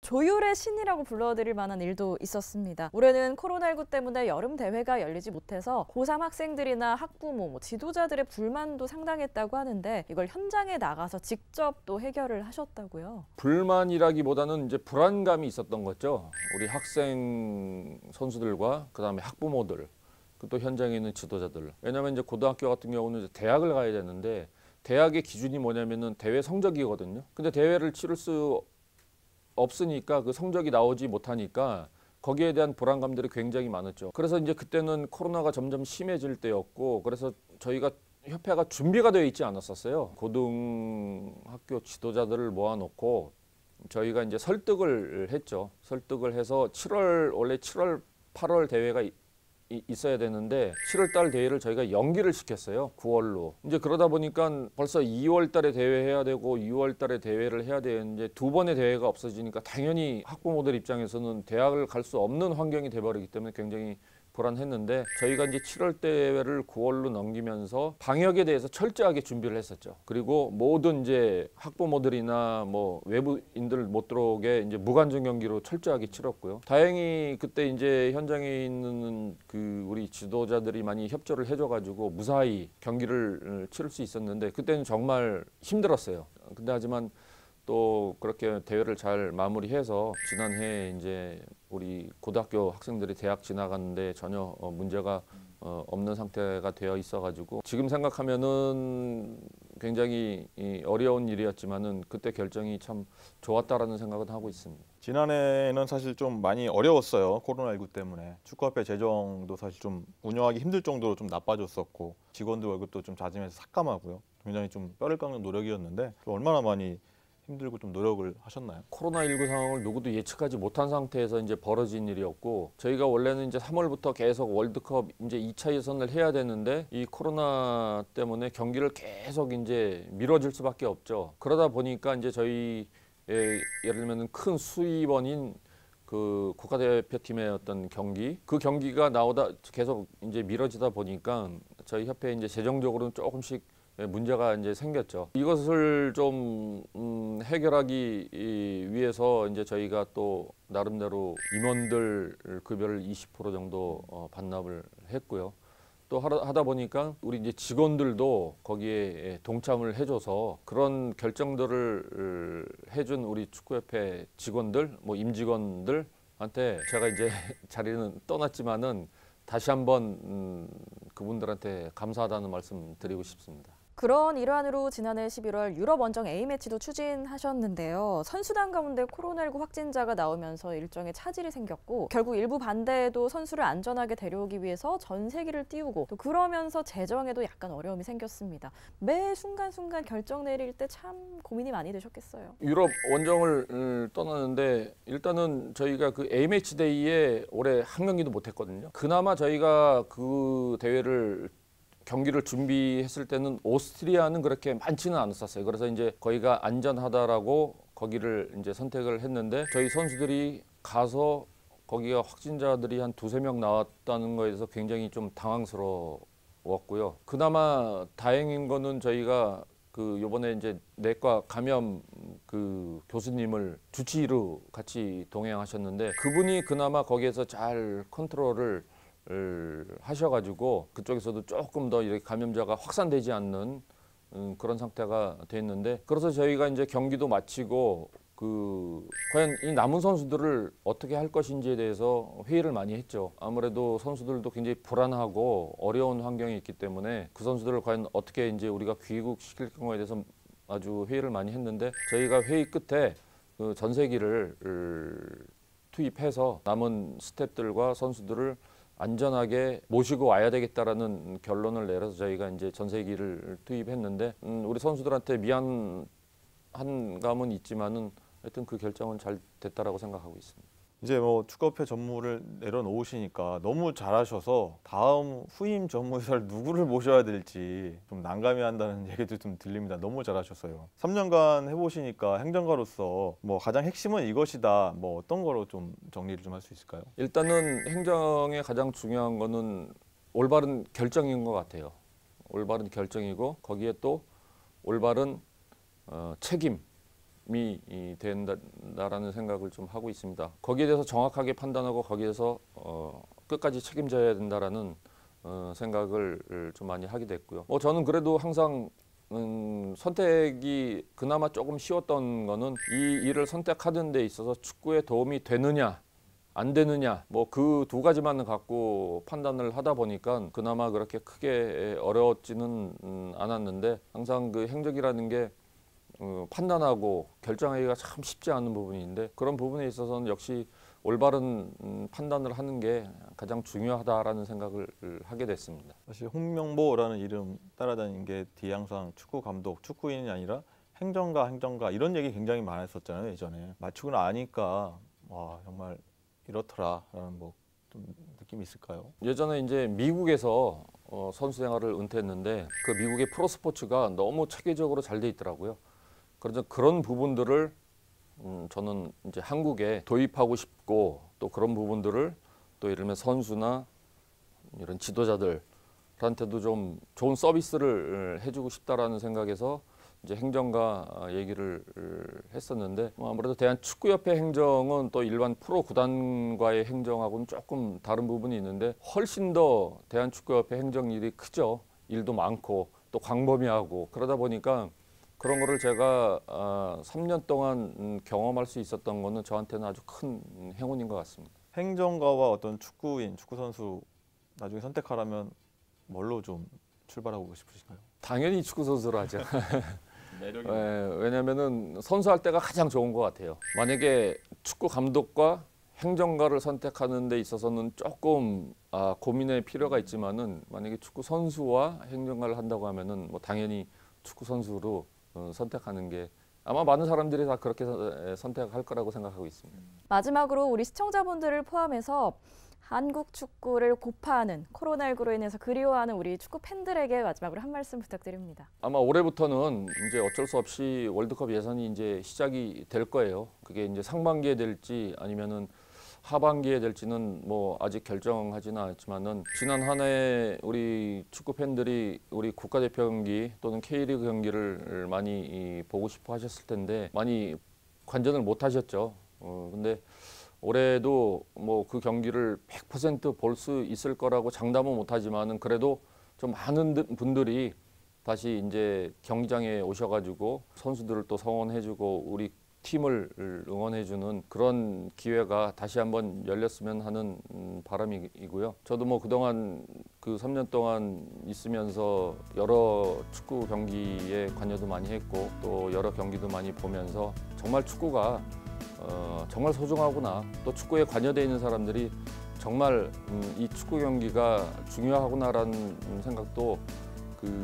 조율의 신이라고 불러드릴 만한 일도 있었습니다. 올해는 코로나19 때문에 여름 대회가 열리지 못해서 고3 학생들이나 학부모, 지도자들의 불만도 상당했다고 하는데 이걸 현장에 나가서 직접 또 해결을 하셨다고요? 불만이라기보다는 이제 불안감이 있었던 거죠. 우리 학생 선수들과 그다음에 학부모들, 또 현장에 있는 지도자들. 왜냐하면 이제 고등학교 같은 경우는 이제 대학을 가야 되는데 대학의 기준이 뭐냐면은 대회 성적이거든요. 근데 대회를 치를 수 없으니까 그 성적이 나오지 못하니까 거기에 대한 불안감들이 굉장히 많았죠. 그래서 이제 그때는 코로나가 점점 심해질 때였고, 그래서 저희가 협회가 준비가 되어 있지 않았었어요. 고등학교 지도자들을 모아놓고 저희가 이제 설득을 했죠. 설득을 해서 원래 7월, 8월 대회가 있어야 되는데 7월 달 대회를 저희가 연기를 시켰어요. 9월로. 이제 그러다 보니까 벌써 2월 달에 대회 해야 되고 6월 달에 대회를 해야 되는데 두 번의 대회가 없어지니까 당연히 학부모들 입장에서는 대학을 갈 수 없는 환경이 돼버리기 때문에 굉장히 불안했는데 저희가 이제 7월 대회를 9월로 넘기면서 방역에 대해서 철저하게 준비를 했었죠. 그리고 모든 이제 학부모들이나 뭐 외부인들 못 들어오게 이제 무관중 경기로 철저하게 치렀고요. 다행히 그때 이제 현장에 있는 그 우리 지도자들이 많이 협조를 해줘가지고 무사히 경기를 치를 수 있었는데 그때는 정말 힘들었어요. 근데 하지만 또 그렇게 대회를 잘 마무리해서 지난해 이제 우리 고등학교 학생들이 대학 진학하는데 전혀 문제가 없는 상태가 되어 있어가지고 지금 생각하면은 굉장히 어려운 일이었지만은 그때 결정이 참 좋았다라는 생각은 하고 있습니다. 지난해는 사실 좀 많이 어려웠어요. 코로나19 때문에 축구협회 재정도 사실 좀 운영하기 힘들 정도로 좀 나빠졌었고 직원들 월급도 좀 자진해서 삭감하고요. 굉장히 좀 뼈를 깎는 노력이었는데 얼마나 많이 힘들고 좀 노력을 하셨나요? 코로나19 상황을 누구도 예측하지 못한 상태에서 이제 벌어진 일이었고 저희가 원래는 이제 3월부터 계속 월드컵 이제 2차 예선을 해야 되는데 이 코로나 때문에 경기를 계속 이제 미뤄질 수밖에 없죠. 그러다 보니까 이제 저희 예를 들면 큰 수입원인 그 국가대표팀의 어떤 경기 그 경기가 나오다 계속 이제 미뤄지다 보니까 저희 협회 이제 재정적으로는 조금씩 문제가 이제 생겼죠. 이것을 좀 해결하기 위해서 이제 저희가 또 나름대로 임원들 급여를 20% 정도 반납을 했고요. 또 하다 보니까 우리 이제 직원들도 거기에 동참을 해줘서 그런 결정들을 해준 우리 축구협회 직원들, 뭐 임직원들한테 제가 이제 자리는 떠났지만은 다시 한번 그분들한테 감사하다는 말씀 드리고 싶습니다. 그런 일환으로 지난해 11월 유럽 원정 A매치도 추진하셨는데요. 선수단 가운데 코로나19 확진자가 나오면서 일정에 차질이 생겼고 결국 일부 반대에도 선수를 안전하게 데려오기 위해서 전세기를 띄우고 또 그러면서 재정에도 약간 어려움이 생겼습니다. 매 순간순간 결정 내릴 때 참 고민이 많이 되셨겠어요. 유럽 원정을 떠나는데 일단은 저희가 그 A매치 데이에 올해 한 경기도 못했거든요. 그나마 저희가 그 대회를 경기를 준비했을 때는 오스트리아는 그렇게 많지는 않았었어요. 그래서 이제 거기가 안전하다라고 거기를 이제 선택을 했는데 저희 선수들이 가서 거기가 확진자들이 한 두세 명 나왔다는 거에서 굉장히 좀 당황스러웠고요. 그나마 다행인 거는 저희가 그 요번에 이제 내과 감염 그 교수님을 주치의로 같이 동행하셨는데 그분이 그나마 거기에서 잘 컨트롤을 하셔가지고 그쪽에서도 조금 더 이렇게 감염자가 확산되지 않는 그런 상태가 됐는데 그래서 저희가 이제 경기도 마치고 그 과연 이 남은 선수들을 어떻게 할 것인지에 대해서 회의를 많이 했죠. 아무래도 선수들도 굉장히 불안하고 어려운 환경에 있기 때문에 그 선수들을 과연 어떻게 이제 우리가 귀국시킬 경우에 대해서 아주 회의를 많이 했는데 저희가 회의 끝에 그 전세기를 투입해서 남은 스태프들과 선수들을 안전하게 모시고 와야 되겠다라는 결론을 내려서 저희가 이제 전세기를 투입했는데 우리 선수들한테 미안한 감은 있지만은 하여튼 그 결정은 잘 됐다라고 생각하고 있습니다. 이제 뭐 축구협회 전무를 내려놓으시니까 너무 잘하셔서 다음 후임 전무이사를 누구를 모셔야 될지 좀 난감해한다는 얘기도 좀 들립니다. 너무 잘하셨어요. 3년간 해보시니까 행정가로서 뭐 가장 핵심은 이것이다. 뭐 어떤 거로 좀 정리를 좀 할 수 있을까요? 일단은 행정의 가장 중요한 거는 올바른 결정인 것 같아요. 올바른 결정이고 거기에 또 올바른 책임을 된다라는 생각을 좀 하고 있습니다. 거기에 대해서 정확하게 판단하고 거기에서 끝까지 책임져야 된다라는 생각을 좀 많이 하게 됐고요. 저는 그래도 항상 선택이 그나마 조금 쉬웠던 거는 이 일을 선택하는 데 있어서 축구에 도움이 되느냐 안 되느냐 뭐 그 두 가지만 갖고 판단을 하다 보니까 그나마 그렇게 크게 어려웠지는 않았는데 항상 그 행적이라는 게 판단하고 결정하기가 참 쉽지 않은 부분인데 그런 부분에 있어서는 역시 올바른 판단을 하는 게 가장 중요하다라는 생각을 하게 됐습니다. 사실 홍명보라는 이름 따라다니는 게 뒤에 항상 축구 감독, 축구인이 아니라 행정가 이런 얘기 굉장히 많았었잖아요 예전에. 맞추고 나니까 와 정말 이렇더라라는 뭐 좀 느낌이 있을까요? 예전에 이제 미국에서 선수 생활을 은퇴했는데 그 미국의 프로 스포츠가 너무 체계적으로 잘 돼 있더라고요. 그래서 그런 부분들을 저는 이제 한국에 도입하고 싶고 또 그런 부분들을 또 예를 들면 선수나 이런 지도자들한테도 좀 좋은 서비스를 해주고 싶다라는 생각에서 이제 행정가 얘기를 했었는데 아무래도 대한축구협회 행정은 또 일반 프로 구단과의 행정하고는 조금 다른 부분이 있는데 훨씬 더 대한축구협회 행정 일이 크죠. 일도 많고 또 광범위하고 그러다 보니까 그런 거를 제가 3년 동안 경험할 수 있었던 거는 저한테는 아주 큰 행운인 것 같습니다. 행정가와 어떤 축구인, 축구 선수 나중에 선택하라면 뭘로 좀 출발하고 싶으신가요? 당연히 축구 선수로 하죠. 매력이 왜냐면은 선수할 때가 가장 좋은 것 같아요. 만약에 축구 감독과 행정가를 선택하는 데 있어서는 조금 고민의 필요가 있지만은 만약에 축구 선수와 행정가를 한다고 하면은 뭐 당연히 축구 선수로 선택하는 게 아마 많은 사람들이 다 그렇게 선택할 거라고 생각하고 있습니다. 마지막으로 우리 시청자분들을 포함해서 한국 축구를 고파하는 코로나19로 인해서 그리워하는 우리 축구 팬들에게 마지막으로 한 말씀 부탁드립니다. 아마 올해부터는 이제 어쩔 수 없이 월드컵 예선이 이제 시작이 될 거예요. 그게 이제 상반기에 될지 아니면은 하반기에 될지는 뭐 아직 결정하지는 않았지만은 지난 한 해 우리 축구 팬들이 우리 국가대표 경기 또는 K리그 경기를 많이 보고 싶어 하셨을 텐데 많이 관전을 못 하셨죠. 근데 올해도 뭐 그 경기를 100% 볼 수 있을 거라고 장담은 못하지만은 그래도 좀 많은 분들이 다시 이제 경기장에 오셔가지고 선수들을 또 성원해주고 우리 팀을 응원해주는 그런 기회가 다시 한번 열렸으면 하는 바람이고요. 저도 뭐 그동안 그 3년 동안 있으면서 여러 축구 경기에 관여도 많이 했고 또 여러 경기도 많이 보면서 정말 축구가 정말 소중하구나. 또 축구에 관여되어 있는 사람들이 정말 이 축구 경기가 중요하구나라는 생각도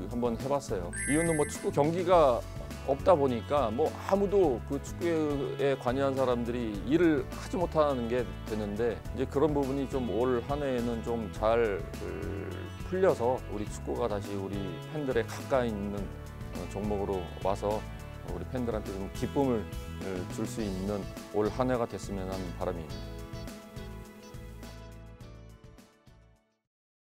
한번 해봤어요. 이유는 뭐 축구 경기가 없다 보니까 뭐 아무도 그 축구에 관여한 사람들이 일을 하지 못하는 게 되는데 이제 그런 부분이 좀 올 한 해에는 좀 잘 풀려서 우리 축구가 다시 우리 팬들의 가까이 있는 종목으로 와서 우리 팬들한테 좀 기쁨을 줄 수 있는 올 한 해가 됐으면 하는 바람입니다.